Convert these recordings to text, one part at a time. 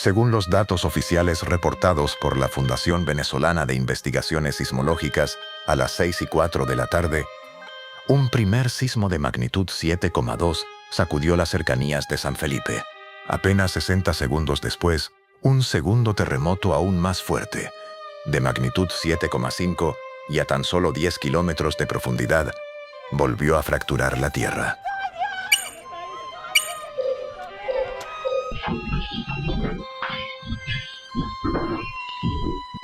Según los datos oficiales reportados por la Fundación Venezolana de Investigaciones Sismológicas, a las 6:04 de la tarde, un primer sismo de magnitud 7,2 sacudió las cercanías de San Felipe. Apenas 60 segundos después, un segundo terremoto aún más fuerte, de magnitud 7,5 y a tan solo 10 kilómetros de profundidad, volvió a fracturar la tierra.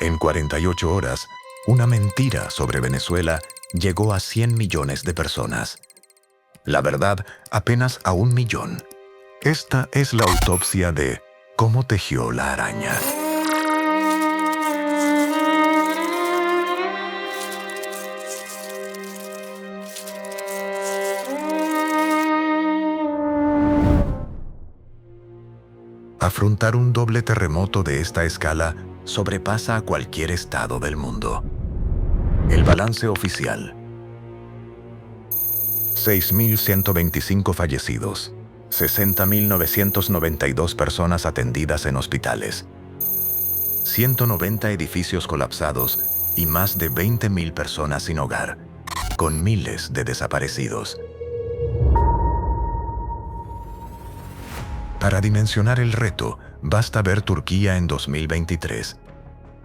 En 48 horas, una mentira sobre Venezuela llegó a 100 millones de personas. La verdad, apenas a 1 millón. Esta es la autopsia de cómo tejió la araña. Afrontar un doble terremoto de esta escala sobrepasa a cualquier estado del mundo. El balance oficial: 6.125 fallecidos, 60.992 personas atendidas en hospitales, 190 edificios colapsados y más de 20.000 personas sin hogar, con miles de desaparecidos. Para dimensionar el reto, basta ver Turquía en 2023,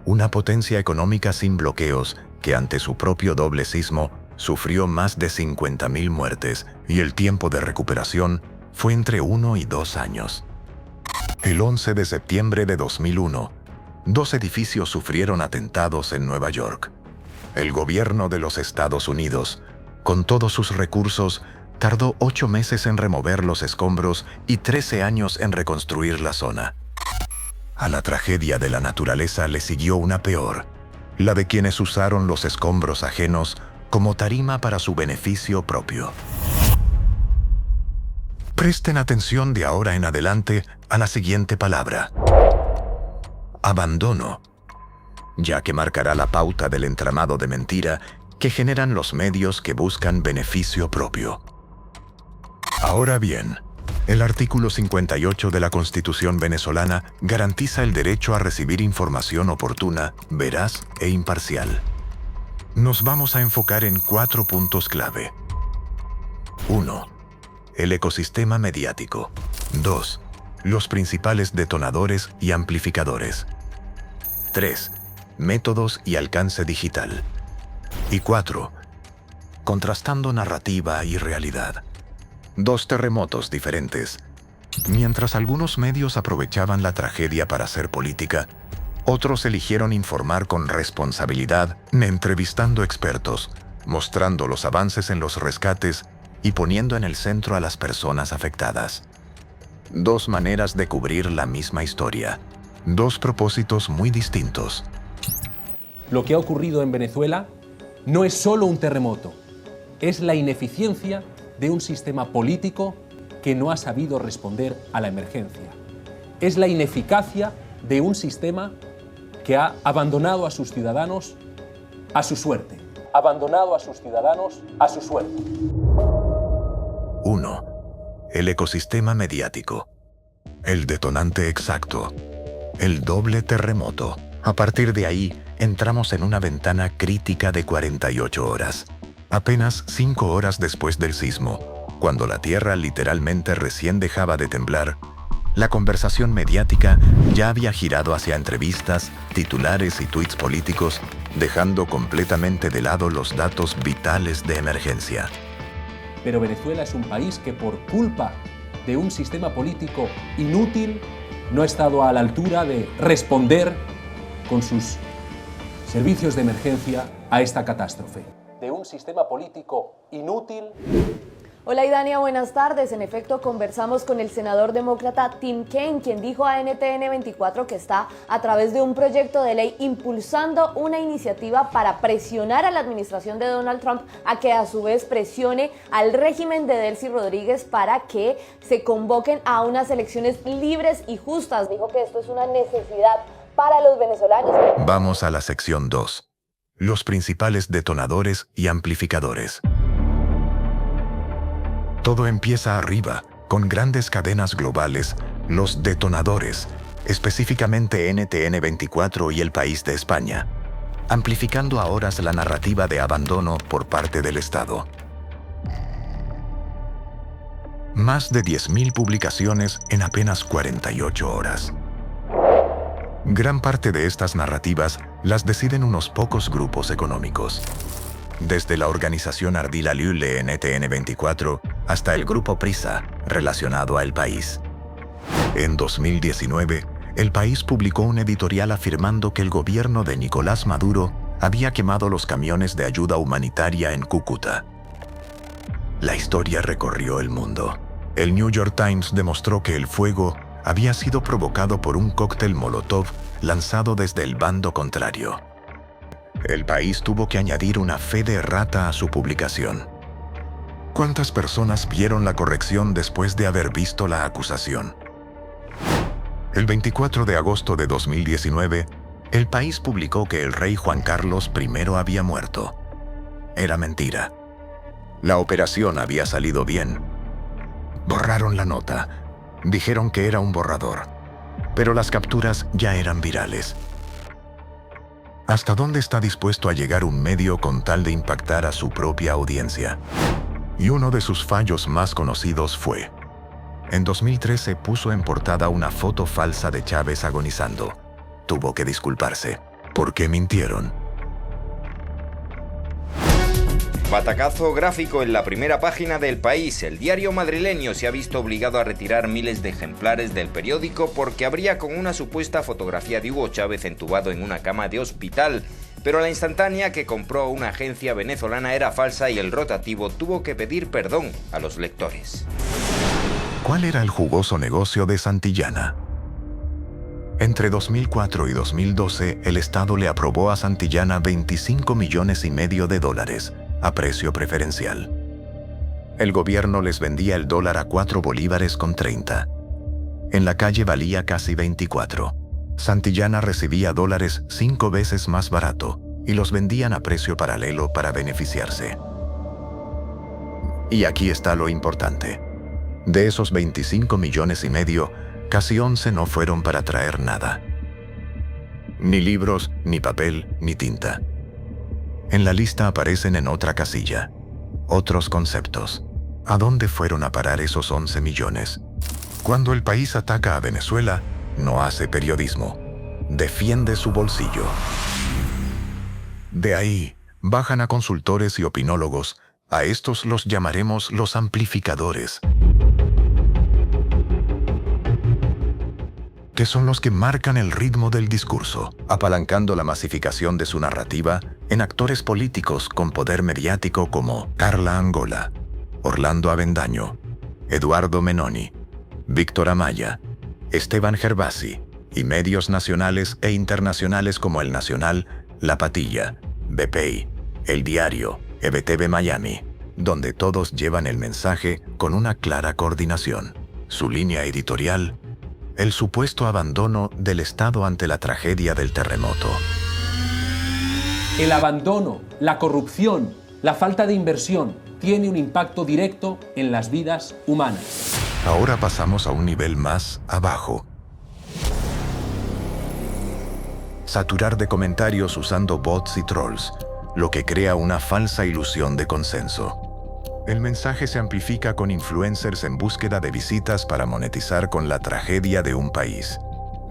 una potencia económica sin bloqueos que ante su propio doble sismo sufrió más de 50.000 muertes y el tiempo de recuperación fue entre 1 y 2 años. El 11 de septiembre de 2001, 2 edificios sufrieron atentados en Nueva York. El gobierno de los Estados Unidos, con todos sus recursos, tardó 8 meses en remover los escombros y 13 años en reconstruir la zona. A la tragedia de la naturaleza le siguió una peor, la de quienes usaron los escombros ajenos como tarima para su beneficio propio. Presten atención de ahora en adelante a la siguiente palabra: abandono, ya que marcará la pauta del entramado de mentira que generan los medios que buscan beneficio propio. Ahora bien, el artículo 58 de la Constitución venezolana garantiza el derecho a recibir información oportuna, veraz e imparcial. Nos vamos a enfocar en 4 puntos clave. 1. El ecosistema mediático. 2. Los principales detonadores y amplificadores. 3. Métodos y alcance digital. Y 4. Contrastando narrativa y realidad. 2 terremotos diferentes. Mientras algunos medios aprovechaban la tragedia para hacer política, otros eligieron informar con responsabilidad, entrevistando expertos, mostrando los avances en los rescates y poniendo en el centro a las personas afectadas. 2 maneras de cubrir la misma historia. 2 propósitos muy distintos. Lo que ha ocurrido en Venezuela no es solo un terremoto, es la ineficiencia de un sistema político que no ha sabido responder a la emergencia. Es la ineficacia de un sistema que ha abandonado a sus ciudadanos a su suerte. Abandonado a sus ciudadanos a su suerte. 1. El ecosistema mediático. El detonante exacto. El doble terremoto. A partir de ahí, entramos en una ventana crítica de 48 horas. Apenas 5 horas después del sismo, cuando la tierra literalmente recién dejaba de temblar, la conversación mediática ya había girado hacia entrevistas, titulares y tuits políticos, dejando completamente de lado los datos vitales de emergencia. Pero Venezuela es un país que por culpa de un sistema político inútil no ha estado a la altura de responder con sus servicios de emergencia a esta catástrofe. De un sistema político inútil. Hola Idania, buenas tardes. En efecto, conversamos con el senador demócrata Tim Kaine, quien dijo a NTN 24 que está a través de un proyecto de ley impulsando una iniciativa para presionar a la administración de Donald Trump a que a su vez presione al régimen de Delcy Rodríguez para que se convoquen a unas elecciones libres y justas. Dijo que esto es una necesidad para los venezolanos. Vamos a la sección 2. Los principales detonadores y amplificadores. Todo empieza arriba, con grandes cadenas globales, los detonadores, específicamente NTN 24 y El País de España, amplificando a horas la narrativa de abandono por parte del Estado. Más de 10.000 publicaciones en apenas 48 horas. Gran parte de estas narrativas las deciden unos pocos grupos económicos. Desde la organización Ardila Lule en NTN 24 hasta el grupo Prisa, relacionado a El País. En 2019, El País publicó un editorial afirmando que el gobierno de Nicolás Maduro había quemado los camiones de ayuda humanitaria en Cúcuta. La historia recorrió el mundo. El New York Times demostró que el fuego había sido provocado por un cóctel Molotov lanzado desde el bando contrario. El País tuvo que añadir una fe de errata a su publicación. ¿Cuántas personas vieron la corrección después de haber visto la acusación? El 24 de agosto de 2019, El País publicó que el rey Juan Carlos I había muerto. Era mentira. La operación había salido bien. Borraron la nota. Dijeron que era un borrador. Pero las capturas ya eran virales. ¿Hasta dónde está dispuesto a llegar un medio con tal de impactar a su propia audiencia? Y uno de sus fallos más conocidos fue: en 2013 puso en portada una foto falsa de Chávez agonizando. Tuvo que disculparse. ¿Por qué mintieron? Batacazo gráfico en la primera página del País. El diario madrileño se ha visto obligado a retirar miles de ejemplares del periódico porque abría con una supuesta fotografía de Hugo Chávez entubado en una cama de hospital. Pero la instantánea que compró una agencia venezolana era falsa y el rotativo tuvo que pedir perdón a los lectores. ¿Cuál era el jugoso negocio de Santillana? Entre 2004 y 2012, el Estado le aprobó a Santillana $25,5 millones a precio preferencial. El gobierno les vendía el dólar a 4 bolívares con 30. En la calle valía casi 24. Santillana recibía dólares 5 veces más barato y los vendían a precio paralelo para beneficiarse. Y aquí está lo importante. De esos $25,5 millones, casi 11 no fueron para traer nada. Ni libros, ni papel, ni tinta. En la lista aparecen en otra casilla otros conceptos. ¿A dónde fueron a parar esos 11 millones? Cuando El País ataca a Venezuela, no hace periodismo, defiende su bolsillo. De ahí, bajan a consultores y opinólogos. A estos los llamaremos los amplificadores, que son los que marcan el ritmo del discurso, apalancando la masificación de su narrativa en actores políticos con poder mediático como Carla Angola, Orlando Avendaño, Eduardo Menoni, Víctor Amaya, Esteban Gervasi, y medios nacionales e internacionales como El Nacional, La Patilla, BPI, El Diario, EBTV Miami, donde todos llevan el mensaje con una clara coordinación. Su línea editorial: el supuesto abandono del Estado ante la tragedia del terremoto. El abandono, la corrupción, la falta de inversión tiene un impacto directo en las vidas humanas. Ahora pasamos a un nivel más abajo. Saturar de comentarios usando bots y trolls, lo que crea una falsa ilusión de consenso. El mensaje se amplifica con influencers en búsqueda de visitas para monetizar con la tragedia de un país.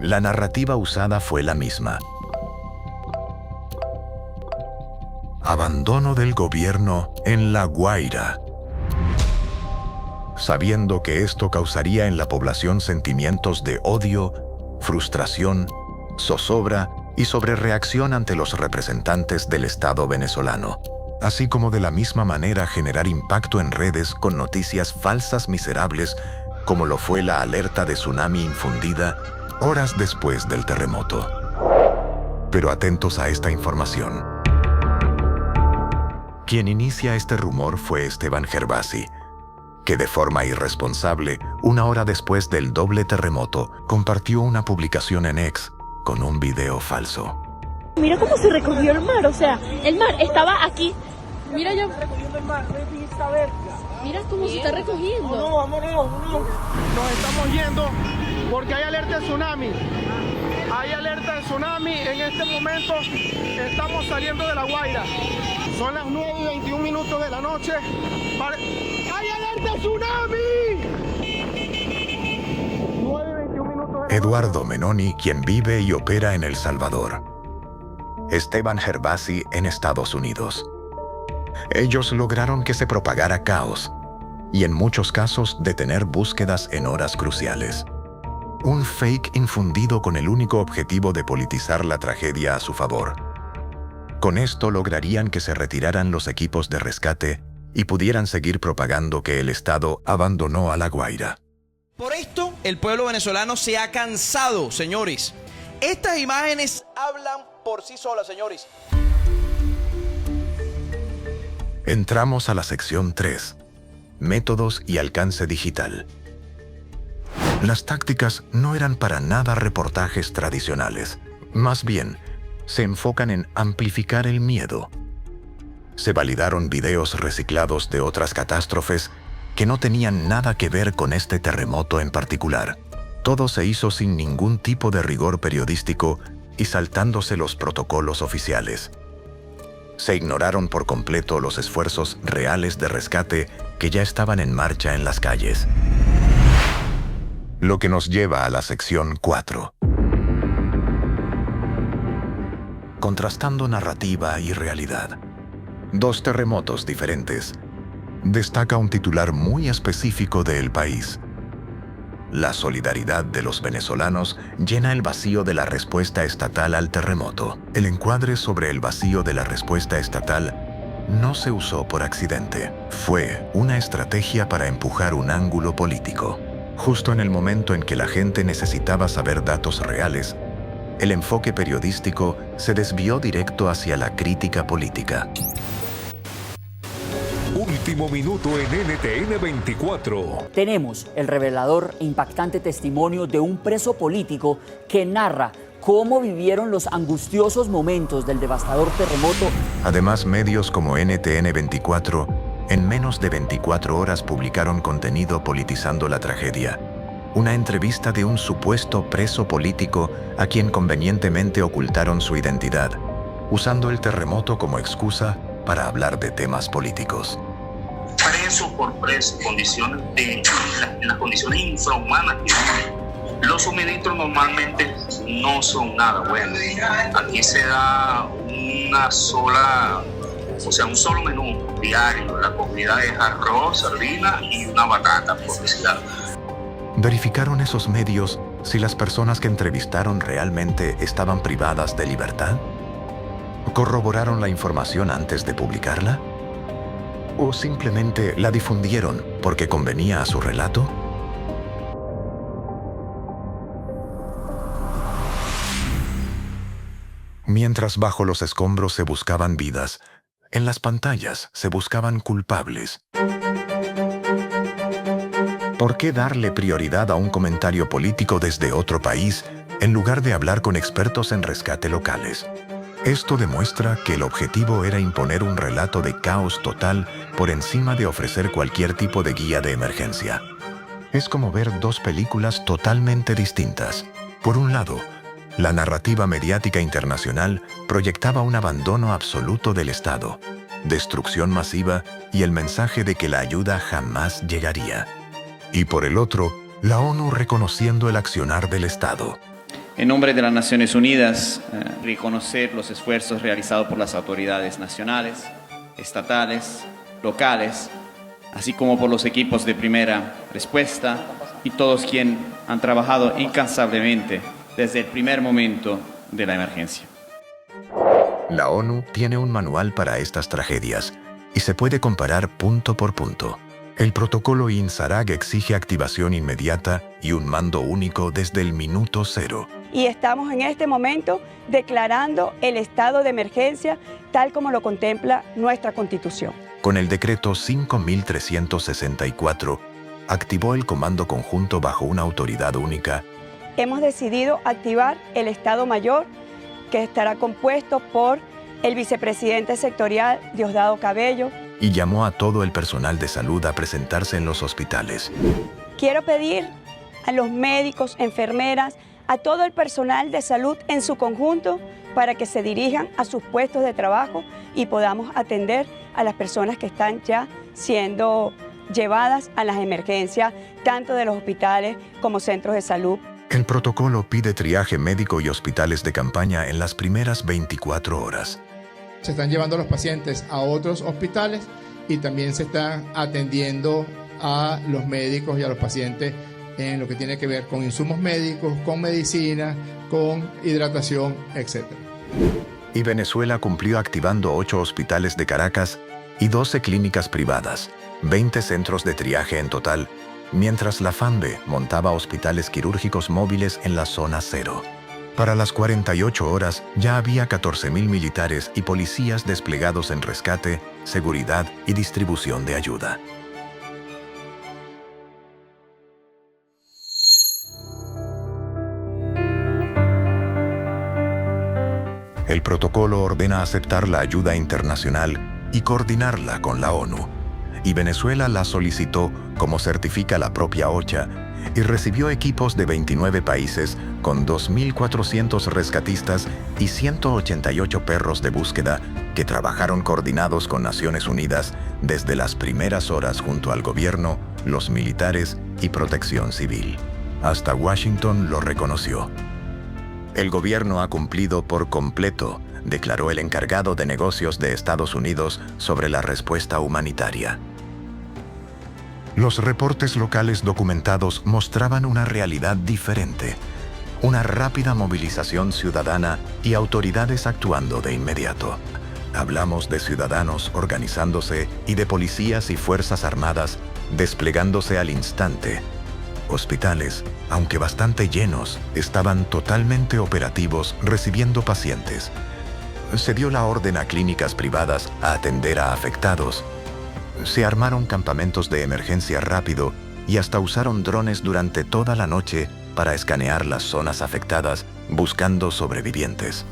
La narrativa usada fue la misma. Abandono del gobierno en La Guaira. Sabiendo que esto causaría en la población sentimientos de odio, frustración, zozobra y sobrereacción ante los representantes del Estado venezolano, así como de la misma manera generar impacto en redes con noticias falsas miserables, como lo fue la alerta de tsunami infundida horas después del terremoto. Pero atentos a esta información. Quien inicia este rumor fue Esteban Gervasi, que de forma irresponsable, una hora después del doble terremoto, compartió una publicación en X con un video falso. Mira cómo se recogió el mar, o sea, el mar estaba aquí. Mira yo. Recogiendo el mar, esta verga. Mira cómo se está recogiendo. Vámonos. Nos estamos yendo. porque hay alerta de tsunami. Hay alerta de tsunami. En este momento estamos saliendo de La Guaira. Son las 9:21 de la noche. ¡Hay alerta de tsunami! 9:21 Eduardo Menoni, quien vive y opera en El Salvador. Esteban Gervasi en Estados Unidos. Ellos lograron que se propagara caos y en muchos casos detener búsquedas en horas cruciales. Un fake infundido con el único objetivo de politizar la tragedia a su favor. Con esto lograrían que se retiraran los equipos de rescate y pudieran seguir propagando que el Estado abandonó a La Guaira. Por esto, el pueblo venezolano se ha cansado, señores. Estas imágenes hablan por sí solas, señores. Entramos a la sección 3. Métodos y alcance digital. Las tácticas no eran para nada reportajes tradicionales. Más bien, se enfocan en amplificar el miedo. Se validaron videos reciclados de otras catástrofes que no tenían nada que ver con este terremoto en particular. Todo se hizo sin ningún tipo de rigor periodístico y saltándose los protocolos oficiales. Se ignoraron por completo los esfuerzos reales de rescate que ya estaban en marcha en las calles. Lo que nos lleva a la sección 4. Contrastando narrativa y realidad. Dos terremotos diferentes. Destaca un titular muy específico de El País. La solidaridad de los venezolanos llena el vacío de la respuesta estatal al terremoto. El encuadre sobre el vacío de la respuesta estatal no se usó por accidente. Fue una estrategia para empujar un ángulo político. Justo en el momento en que la gente necesitaba saber datos reales, el enfoque periodístico se desvió directo hacia la crítica política. Último minuto en NTN 24. Tenemos el revelador e impactante testimonio de un preso político que narra cómo vivieron los angustiosos momentos del devastador terremoto. Además, medios como NTN 24 en menos de 24 horas publicaron contenido politizando la tragedia. Una entrevista de un supuesto preso político a quien convenientemente ocultaron su identidad, usando el terremoto como excusa para hablar de temas políticos. Preso por preso, en las condiciones infrahumanas que viven. Los suministros normalmente no son nada buenos. Aquí se da un solo menú diario. La comida es arroz, sardina y una batata, por decir algo. ¿Verificaron esos medios si las personas que entrevistaron realmente estaban privadas de libertad? ¿Corroboraron la información antes de publicarla? ¿O simplemente la difundieron porque convenía a su relato? Mientras bajo los escombros se buscaban vidas, en las pantallas se buscaban culpables. ¿Por qué darle prioridad a un comentario político desde otro país en lugar de hablar con expertos en rescate locales? Esto demuestra que el objetivo era imponer un relato de caos total por encima de ofrecer cualquier tipo de guía de emergencia. Es como ver dos películas totalmente distintas. Por un lado, la narrativa mediática internacional proyectaba un abandono absoluto del Estado, destrucción masiva y el mensaje de que la ayuda jamás llegaría. Y por el otro, la ONU reconociendo el accionar del Estado. En nombre de las Naciones Unidas, reconocer los esfuerzos realizados por las autoridades nacionales, estatales, locales, así como por los equipos de primera respuesta y todos quienes han trabajado incansablemente desde el primer momento de la emergencia. La ONU tiene un manual para estas tragedias y se puede comparar punto por punto. El protocolo INSARAG exige activación inmediata y un mando único desde el minuto cero. Y estamos en este momento declarando el estado de emergencia tal como lo contempla nuestra Constitución. Con el decreto 5364, activó el Comando Conjunto bajo una autoridad única. Hemos decidido activar el Estado Mayor, que estará compuesto por el vicepresidente sectorial Diosdado Cabello. Y llamó a todo el personal de salud a presentarse en los hospitales. Quiero pedir a los médicos, enfermeras, a todo el personal de salud en su conjunto para que se dirijan a sus puestos de trabajo y podamos atender a las personas que están ya siendo llevadas a las emergencias, tanto de los hospitales como centros de salud. El protocolo pide triaje médico y hospitales de campaña en las primeras 24 horas. Se están llevando a los pacientes a otros hospitales y también se están atendiendo a los médicos y a los pacientes en lo que tiene que ver con insumos médicos, con medicina, con hidratación, etc. Y Venezuela cumplió activando 8 hospitales de Caracas y 12 clínicas privadas, 20 centros de triaje en total, mientras la FANBE montaba hospitales quirúrgicos móviles en la zona cero. Para las 48 horas ya había 14.000 militares y policías desplegados en rescate, seguridad y distribución de ayuda. El protocolo ordena aceptar la ayuda internacional y coordinarla con la ONU, y Venezuela la solicitó como certifica la propia OCHA y recibió equipos de 29 países con 2.400 rescatistas y 188 perros de búsqueda que trabajaron coordinados con Naciones Unidas desde las primeras horas junto al gobierno, los militares y protección civil. Hasta Washington lo reconoció. El gobierno ha cumplido por completo, declaró el encargado de negocios de Estados Unidos sobre la respuesta humanitaria. Los reportes locales documentados mostraban una realidad diferente, una rápida movilización ciudadana y autoridades actuando de inmediato. Hablamos de ciudadanos organizándose y de policías y fuerzas armadas desplegándose al instante. Hospitales, aunque bastante llenos, estaban totalmente operativos recibiendo pacientes. Se dio la orden a clínicas privadas a atender a afectados. Se armaron campamentos de emergencia rápido y hasta usaron drones durante toda la noche para escanear las zonas afectadas buscando sobrevivientes.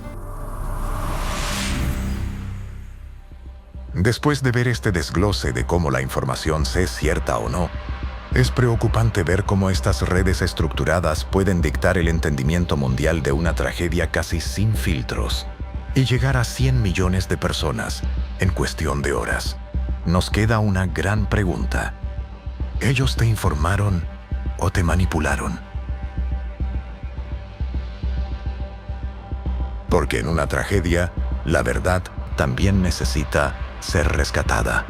Después de ver este desglose de cómo la información es cierta o no, es preocupante ver cómo estas redes estructuradas pueden dictar el entendimiento mundial de una tragedia casi sin filtros y llegar a 100 millones de personas en cuestión de horas. Nos queda una gran pregunta. ¿Ellos te informaron o te manipularon? Porque en una tragedia, la verdad también necesita ser rescatada.